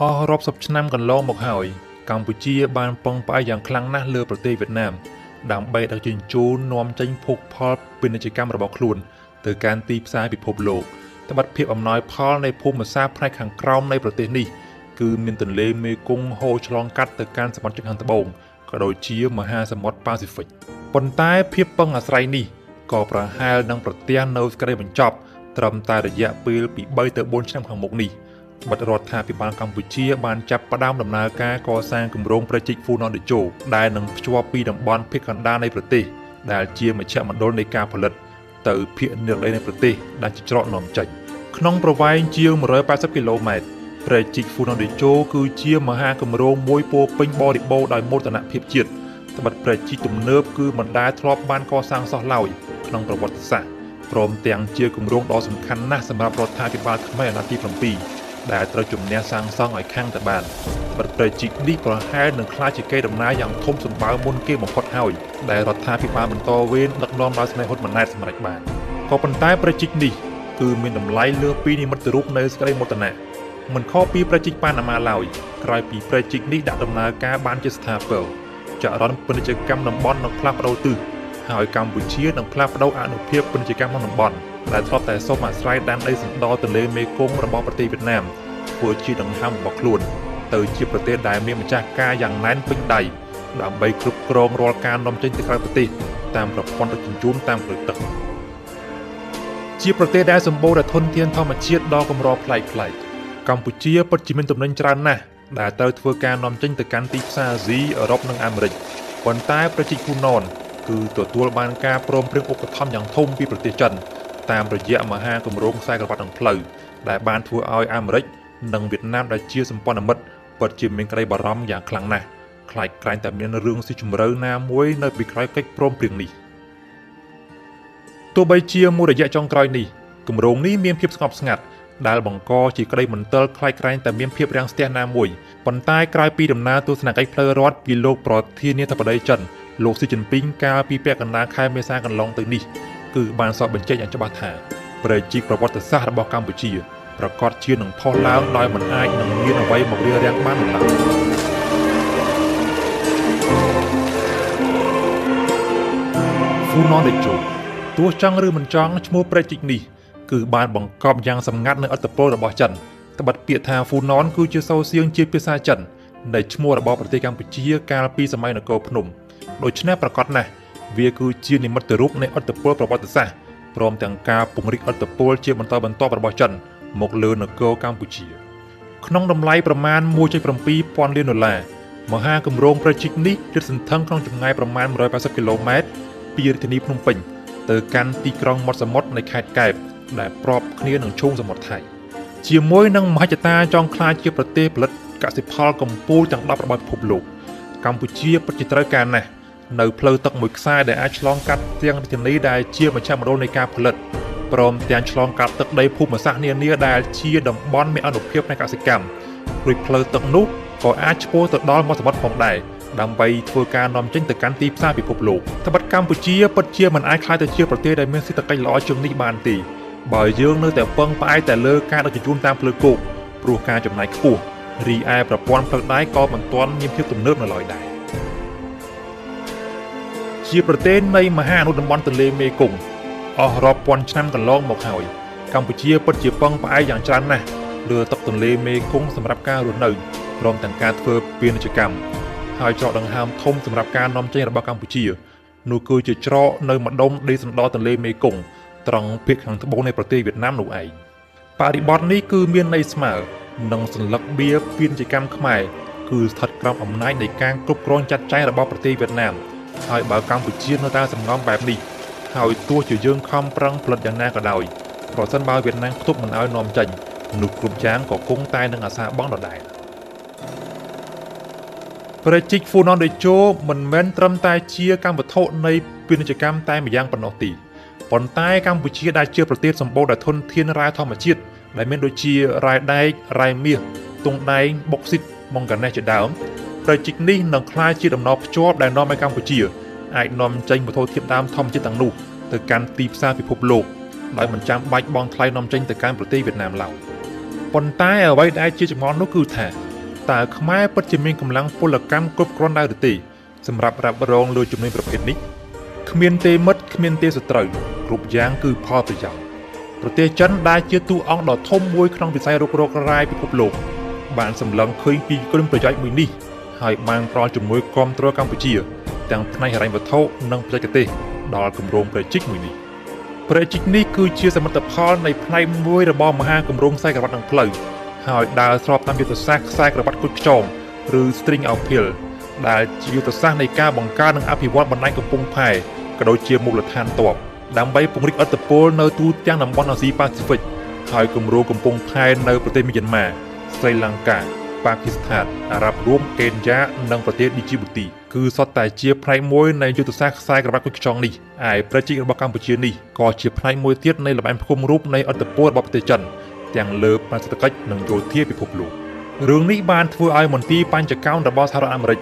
អស់រាប់សិបឆ្នាំកន្លងមកហើយកម្ពុជាបានពឹងផ្អែកយ៉ាងខ្លាំងណាស់លើប្រទេសវៀតណាមដើម្បីដឹកជញ្ជូននាំចេញភោគផលពាណិជ្ជកម្មរបស់ខ្លួនទៅកាន់ទីផ្សារពិភពលោកត្បិតភាពអំណោយផលនៃភូមិសាស្ត្រផ្នែកខាងក្រោមនៃប្រទេសនេះគឺមានទន្លេមេគង្គហូរឆ្លងកាត់ទៅកាន់សមុទ្រជិតខាងត្បូងក៏ដូចជាមហាសមុទ្រប៉ាស៊ីហ្វិកប៉ុន្តែភាពពឹងអាស្រ័យនេះក៏ប្រហែលនឹងប្រទះនៅសេចក្តីបញ្ចប់ត្រឹមតែរយៈពេលពី3ទៅ4ឆ្នាំខាងមុខនេះបទរដ្ឋាភិបាលកម្ពុជាបានចាប់ផ្ដើមដំណើរការកសាងគម្រោងប្រជិកហ្វូណនតេជោដែលនឹងភ្ជាប់ពីតំបន់ភាគកណ្ដាលនៃប្រទេសដែលជាមជ្ឈមណ្ឌលនៃការផលិតទៅភាគនិរដីនៃប្រទេសដែលជាច្រកនាំចេញក្នុងប្រវែងជាង180គីឡូម៉ែត្រប្រជិកហ្វូណនតេជោគឺជាមហាគម្រោងមួយពោពេញបរិបូរដោយមោទនភាពជាតិត្បិតប្រជិកទំនើបគឺមិនដែលធ្លាប់បានកសាងសោះឡើយក្នុងប្រវត្តិសាស្ត្រព្រមទាំងជាគម្រោងដ៏សំខាន់ណាស់សម្រាប់រដ្ឋាភិបាលខ្មែរអាណត្តិទី7ដែលត្រូវជំនះសាងសង់ឲ្យខាងតែបានបទប្រជិកនេះប្រហែលនឹងក្លាយជាកេរដំណែលយ៉ាងធំសម្បើមមុនគេបំផុតហើយដែលរដ្ឋាភិបាលបន្តវេនដឹកនាំដោយស្នេហ៍ហ៊ុនម៉ាណែតសម្រេចបានក៏ប៉ុន្តែប្រជិកនេះគឺមានតម្លៃលើពីនិមិត្តរូបនៃសេចក្តីមោទនៈមិនខុសពីប្រជិកប៉ាណាម៉ាឡើយក្រោយពីប្រជិកនេះដាក់ដំណើរការបានជាស្ថាពរចរន្តពាណិជ្ជកម្មតំបន់នឹងផ្លាស់ប្ដូរទិសហើយកម្ពុជានឹងផ្លាស់ប្ដូរអនុភាពពាណិជ្ជកម្មក្នុងតំបន់ដែលធ្លាប់តែសូមអាស្រ័យដែនដីសណ្ដោទន្លេមេគង្គរបស់ប្រទេសវៀតណាមធ្វើជាដង្ហើមរបស់ខ្លួនទៅជាប្រទេសដែលមានម្ចាស់ការយ៉ាងណែនពេញដៃដើម្បីគ្រប់គ្រងរាល់ការនាំចេញទៅក្រៅប្រទេសតាមប្រព័ន្ធដឹកជញ្ជូនតាមផ្លូវទឹកជាប្រទេសដែលសម្បូរដោយធនធានធម្មជាតិដ៏កម្រប្លែកៗកម្ពុជាពិតជាមានទំនិញច្រើនណាស់ដែលត្រូវធ្វើការនាំចេញទៅកាន់ទីផ្សារអាស៊ីអឺរ៉ុបនិងអាមេរិកប៉ុន្តែប្រជិកហ៊ូណនគឺទទួលបានការព្រមព្រៀងឧបត្ថម្ភយ៉ាងធំពីប្រទេសចិនតាមរយៈមហាគម្រោងខ្សែក្រវ៉ាត់នឹងផ្លូវដែលបានធ្វើឲ្យអាមេរិកនិងវៀតណាមដែលជាសម្ព័ន្ធមិត្តពិតជាមានក្តីបារម្ភយ៉ាងខ្លាំងណាស់ខ្លាចក្រែងតែមានរឿងស៊ីជម្រៅណាមួយនៅពីក្រោយកិច្ចព្រមព្រៀងនេះទោះបីជាមួយរយៈចុងក្រោយនេះគម្រោងនេះមានភាពស្ងប់ស្ងាត់ដែលបង្កជាក្តីមន្ទិលខ្លាចក្រែងតែមានភាពរាំងស្ទះណាមួយប៉ុន្តែក្រោយពីដំណើរទស្សនកិច្ចផ្លូវរដ្ឋពីលោកប្រធានាធិបតីចិនលោកស៊ីជីនពីងកាលពីពាក់កណ្ដាលខែមេសាកន្លងទៅនេះគឺបានសរបញ្ជាក់យ៉ាងច្បាស់ថាប្រជិកប្រវត្តិសាស្ត្ររបស់កម្ពុជាប្រកាសជានឹងផុសឡើងដោយមិនអាចនឹងមានអ្វីមករារាំងបានឡើយហ្វូណនតេជោទោះចង់ឬមិនចង់ឈ្មោះប្រជិកនេះគឺបានបង្កប់យ៉ាងសម្ងាត់នៅឥទ្ធិពលរបស់ចិនត្បិតពាក្យថាហ្វូណនគឺជាសូរសៀងជាភាសាចិននៃឈ្មោះរបស់ប្រទេសកម្ពុជាកាលពីសម័យនគរភ្នំដូច្នេះប្រកាសណាស់វាគឺជានិមិត្តរូបនៃឥទ្ធិពលប្រវត្តិសាស្ត្រព្រមទាំងការពង្រីកឥទ្ធិពលជាបន្តបន្ទាប់របស់ចិនមកលើនគរកម្ពុជាក្នុងតម្លៃប្រមាណ 1.7 ពាន់លានដុល្លារមហាគម្រោងប្រជិកនេះលាតសន្ធឹងក្នុងចម្ងាយប្រមាណ180គីឡូម៉ែត្រពីរាជធានីភ្នំពេញទៅកាន់ទីក្រុងមាត់សមុទ្រនៃខេត្តកែបដែលប្របគ្នានឹងឈូងសមុទ្រថៃជាមួយនឹងមហិច្ឆតាចង់ក្លាយជាប្រទេសផលិតកសិផលកំពូលទាំង10របស់ពិភពលោកកម្ពុជាពិតជាត្រូវការណាស់នៅផ្លូវទឹកមួយខ្សែដែលអាចឆ្លងកាត់ទាំងរាជធានីដែលជាមជ្ឈមណ្ឌលនៃការផលិតព្រមទាំងឆ្លងកាត់ទឹកដីភូមិសាស្ត្រនានាដែលជាតំបន់មានអានុភាពផ្នែកកសិកម្មរួចផ្លូវទឹកនោះក៏អាចឆ្ពោះទៅដល់មាត់សមុទ្រផងដែរដើម្បីធ្វើការនាំចេញទៅកាន់ទីផ្សារពិភពលោកត្បិតកម្ពុជាពិតជាមិនអាចក្លាយទៅជាប្រទេសដែលមានសេដ្ឋកិច្ចល្អជាងនេះបានទេបើយើងនៅតែពឹងផ្អែកតែលើការដឹកជញ្ជូនតាមផ្លូវគោកព្រោះការចំណាយខ្ពស់រីឯប្រព័ន្ធផ្លូវដែកក៏មិនទាន់មានភាពទំនើបនៅឡើយដែរជាប្រទេសនៃមហាអនុតំបន់ទន្លេមេគង្គអស់រាប់ពាន់ឆ្នាំកន្លងមកហើយកម្ពុជាពិតជាពឹងផ្អែកយ៉ាងច្រើនណាស់លើទឹកទន្លេមេគង្គសម្រាប់ការរស់នៅព្រមទាំងការធ្វើពាណិជ្ជកម្មហើយច្រកដង្ហើមធំសម្រាប់ការនាំចេញរបស់កម្ពុជានោះគឺជាច្រកនៅម្ដុំដីសណ្ដោទន្លេមេគង្គត្រង់ភាគខាងត្បូងនៃប្រទេសវៀតណាមនោះឯងបរិបទនេះគឺមានន័យស្មើនឹងសញ្ញកបៀពាណិជ្ជកម្មខ្មែរគឺស្ថិតក្រោមអំណាចនៃការគ្រប់គ្រងចាត់ចែងរបស់ប្រទេសវៀតណាមហើយបើកម្ពុជានៅតែសំងំបែបនេះហើយទោះជាយើងខំប្រឹងផលិតយ៉ាងណាក៏ដោយប្រសិនបើវៀតណាមផ្ទុកមិនឲ្យនាំចេញនោះគ្រប់យ៉ាងក៏គង់តែនឹងអាសាបង់ដដែលប្រជិកហ្វូណនតេជោមិនមែនត្រឹមតែជាកម្មវត្ថុនៃពាណិជ្ជកម្មតែម្យ៉ាងប៉ុណ្ណោះទេប៉ុន្តែកម្ពុជាដែលជាប្រទេសសម្បូរដោយធនធានរ៉ែធម្មជាតិដែលមានដូចជារ៉ែដែករ៉ែមាសទង់ដែងបុកស៊ីតម៉ុងកាណេសជាដើមប្រជិកនេះនឹងក្លាយជាដំណភ្ជាប់ដែលនាំឲ្យកម្ពុជាអាចនាំចេញវត្ថុធាតុដើមធម្មជាតិទាំងនោះទៅកាន់ទីផ្សារពិភពលោកដោយមិនចាំបាច់បង់ថ្លៃនាំចេញទៅកាន់ប្រទេសវៀតណាមឡើយប៉ុន្តែអ្វីដែលជាចម្ងល់នោះគឺថា តើខ្មែរពិតជាមានកម្លាំងពលកម្មគ្រប់គ្រាន់ដែរឬទេសម្រាប់រ៉ាប់រងលើជំនាញប្រភេទនេះគ្មានទេមិត្តគ្មានទេសត្រូវគ្រប់យ៉ាងគឺផលប្រយោជន៍ប្រទេសចិនដែលជាតួអង្គដ៏ធំមួយក្នុងវិស័យរុករករ៉ាយពិភពលោកបានសម្លឹងឃើញពីគុណប្រយោជន៍មួយនេះហើយបានផ្ដល់ជំនួយគាំទ្រកម្ពុជាទាំងផ្នែកហិរញ្ញវត្ថុនិងបច្ចេកទេសដល់គម្រោងប្រជិកមួយនេះប្រជិកនេះគឺជាសមិទ្ធផលនៃផ្នែកមួយរបស់មហាគម្រោងខ្សែក្រវ៉ាត់និងផ្លូវហើយដើរស្របតាមយុទ្ធសាស្ត្រខ្សែក្រវ៉ាត់គុជខ្យងឬ String of Pearl ដែលជាយុទ្ធសាស្ត្រនៃការបង្កើតនិងអភិវឌ្ឍបណ្ដាញកំពង់ផែក៏ដូចជាមូលដ្ឋានទ័ពដើម្បីពង្រីកឥទ្ធិពលនៅទូទាំងតំបន់អាស៊ីប៉ាស៊ីហ្វិកហើយគម្រោងកំពង់ផែនៅប្រទេសមីយ៉ាន់ម៉ាស្រីលង្កាប៉ាគីស្ថានអារ៉ាប់រួមកេនយ៉ានិងប្រទេសឌីជីបូទីគឺសុទ្ធតែជាផ្នែកមួយនៃយុទ្ធសាស្ត្រខ្សែក្រវ៉ាត់គុជខ្យងនេះឯប្រជាជនរបស់កម្ពុជានេះក៏ជាផ្នែកមួយទៀតនៃល្បែងផ្គុំរូបនៃឥទ្ធិពលរបស់ប្រទេសចិនទាំងលើផ្នែកសេដ្ឋកិច្ចនិងយោធាពិភពលោករឿងនេះបានធ្វើឲ្យមន្ទីរបញ្ចកម្មរបស់សហរដ្ឋអាមេរិក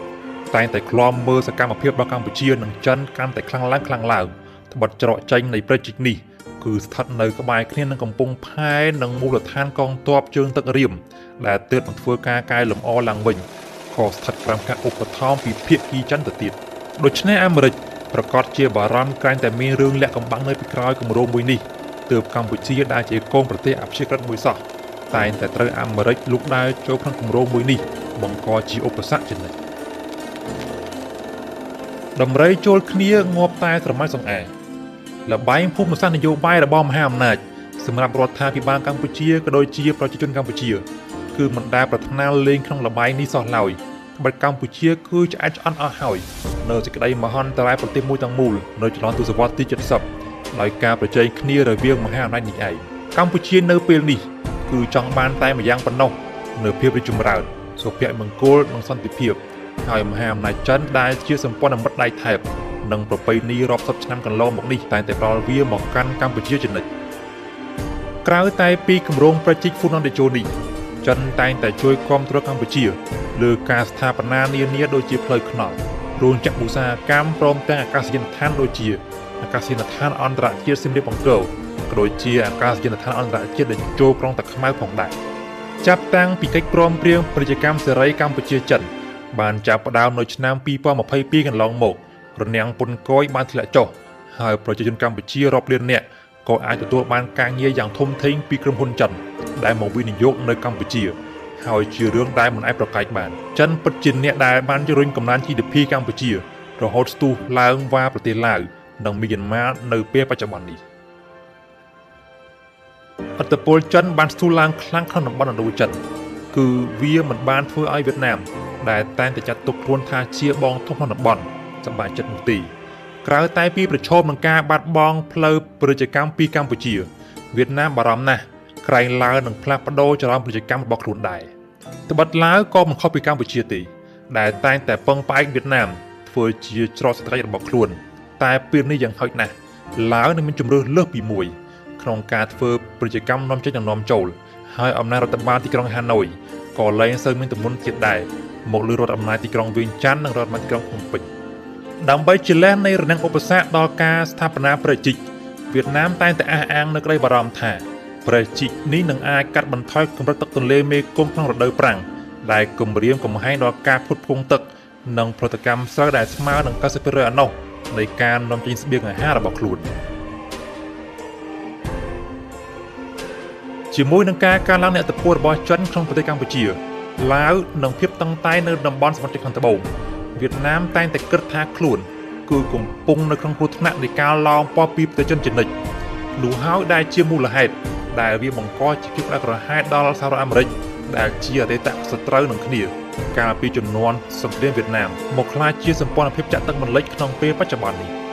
តែងតែឃ្លាំមើលសកម្មភាពរបស់កម្ពុជានិងចិនកាន់តែខ្លាំងឡើងត្បិតច្រកចេញនៃប្រជិកនេះគឺស្ថិតនៅក្បែរគ្នានឹងកំពង់ផែនិងមូលដ្ឋានកងទ័ពជើងទឹករៀមដែលទើបនឹងធ្វើការកែលម្អឡើងវិញក៏ស្ថិតក្រោមការឧបត្ថម្ភពីភាគីចិនទៅទៀតដូច្នេះអាមេរិកប្រកាសជាបារម្ភក្រែងតែមានរឿងលាក់កំបាំងនៅពីក្រោយគម្រោងមួយនេះទើបកម្ពុជាដែលជាកូនប្រទេសអព្យាក្រឹតមួយសោះតែងតែត្រូវអាមេរិកលូកដៃចូលក្នុងគម្រោងមួយនេះបង្កជាឧបសគ្គជានិច្ចដំរីចូលគ្នាងាប់តែស្រមៃសង្អាល្បែងភូមិសាស្ត្រនយោបាយរបស់មហាអំណាចសម្រាប់រដ្ឋាភិបាលកម្ពុជាក៏ដូចជាប្រជាជនកម្ពុជាគឺមិនដែលប្រាថ្នាលេងក្នុងល្បែងនេះសោះឡើយត្បិតកម្ពុជាគឺឆ្អែតឆ្អន់អស់ហើយនៅសេចក្តីមហន្តរាយប្រទេសមួយទាំងមូលនៅចន្លោះទសវត្សរ៍ទី70ដោយការប្រជែងគ្នារវាងមហាអំណាចនេះឯងកម្ពុជានៅពេលនេះគឺចង់បានតែម្យ៉ាងប៉ុណ្ណោះនៅភាពរីកចម្រើនសុភមង្គលនិងសន្តិភាពហើយមហាអំណាចចិនដែលជាសម្ព័ន្ធមិត្តដៃថែបនិងប្រពៃណីរាប់សិបឆ្នាំកន្លងមកនេះតែងតែផ្ដល់វាមកកាន់កម្ពុជាជានិច្ចក្រៅតែពីគម្រោងប្រជិកហ្វូណនតេជោនេះចិនតែងតែជួយគាំទ្រកម្ពុជាលើការស្ថាបនានានាដូចជាផ្លូវថ្នល់រោងចក្រឧស្សាហកម្មព្រមទាំងអាកាសយានដ្ឋានដូចជាអាកាសយានដ្ឋានអន្តរជាតិសៀមរាបអង្គរក៏ដូចជាអាកាសយានដ្ឋានអន្តរជាតិដែលចូលក្រុងតាខ្មៅផងដែរចាប់តាំងពីកិច្ចព្រមព្រៀងពាណិជ្ជកម្មសេរីកម្ពុជាចិនបានចាប់ផ្ដើមនៅឆ្នាំ2022កន្លងមករនាំងពន្ធគយបានធ្លាក់ចុះហើយប្រជាជនកម្ពុជារាប់លាននាក់ក៏អាចទទួលបានការងារយ៉ាងធំធេងពីក្រុមហ៊ុនចិនដែលមកវិនិយោគនៅកម្ពុជាហើយជារឿងដែលមិនអាចប្រកែកបានចិនពិតជាអ្នកដែលបានជំរុញកំណើន GDP កម្ពុជារហូតស្ទុះឡើងវ៉ាប្រទេសឡាវនិងមីយ៉ាន់ម៉ានៅពេលបច្ចុប្បន្ននេះឥទ្ធិពលចិនបានស្ទុះឡើងខ្លាំងក្នុងតំបន់ឥណ្ឌូចិនគឺវាមិនបានធ្វើឲ្យវៀតណាមដែលតែងតែចាត់ទុកខ្លួនថាជាបងធំក្នុងតំបន់សប្បាយចិត្តនោះទេក្រៅតែពីប្រឈមនឹងការបាត់បង់ផ្លូវពាណិជ្ជកម្មពីកម្ពុជាវៀតណាមបារម្ភណាស់ក្រែងឡាវនឹងផ្លាស់ប្ដូរចរន្តពាណិជ្ជកម្មរបស់ខ្លួនដែរត្បិតឡាវក៏មិនខុសពីកម្ពុជាទេដែលតែងតែពឹងផ្អែកវៀតណាមធ្វើជាច្រកសេដ្ឋកិច្ចរបស់ខ្លួនតែពេលនេះយ៉ាងហោចណាស់ឡាវនឹងមានជំរឿនលើសពីមួយក្នុងការធ្វើពាណិជ្ជកម្មនាំចេញនិងនាំចូលហើយអំណាចរដ្ឋបាលទីក្រុងហាណូយក៏លែងសូវមានទម្ងន់ទៀតដែរមកលើរដ្ឋអំណាចទីក្រុងវៀងច័ន្ទនិងរដ្ឋអំណាចទីក្រុងភ្នំពេញដើម្បីជាលែននៃរនាំងឧបសគ្គដល់ការស្ថាបនាប្រជិកវៀតណាមតែងតែអះអាងនៅក្តីបារម្ភថាប្រជិកនេះនឹងអាចកាត់បន្ថយកម្រិតទឹកទន្លេមេគង្គក្នុងរដូវប្រាំងដែលគំរាមកំហែងដល់ការផ្គត់ផ្គង់ទឹកនិងផលិតកម្មស្រូវដែលស្មើនឹង 90% ឯណោះនៃការនាំចេញស្បៀងអាហាររបស់ខ្លួនជាមួយនឹងការកើនឡើងនៃឥទ្ធិពលរបស់ចិនក្នុងប្រទេសកម្ពុជាឡាវនិងភាពតឹងតែងនៅតំបន់សមុទ្រខាងត្បូងវៀតណាមតែងតែគិតថាខ្លួនគឺកំពុងនៅក្នុងគ្រោះថ្នាក់នៃការឡោមព័ទ្ធពីប្រទេសចិនជានិច្ចនោះហើយដែលជាមូលហេតុដែលវាបង្កជាភាពក្តៅក្រហាយដល់សហរដ្ឋអាមេរិកដែលជាអតីតសត្រូវនឹងគ្នាកាលពីជំនាន់សង្គ្រាមវៀតណាមមកក្លាយជាសម្ព័ន្ធភាពចាក់ទឹកបន្លិចក្នុងពេលបច្ចុប្បន្ននេះ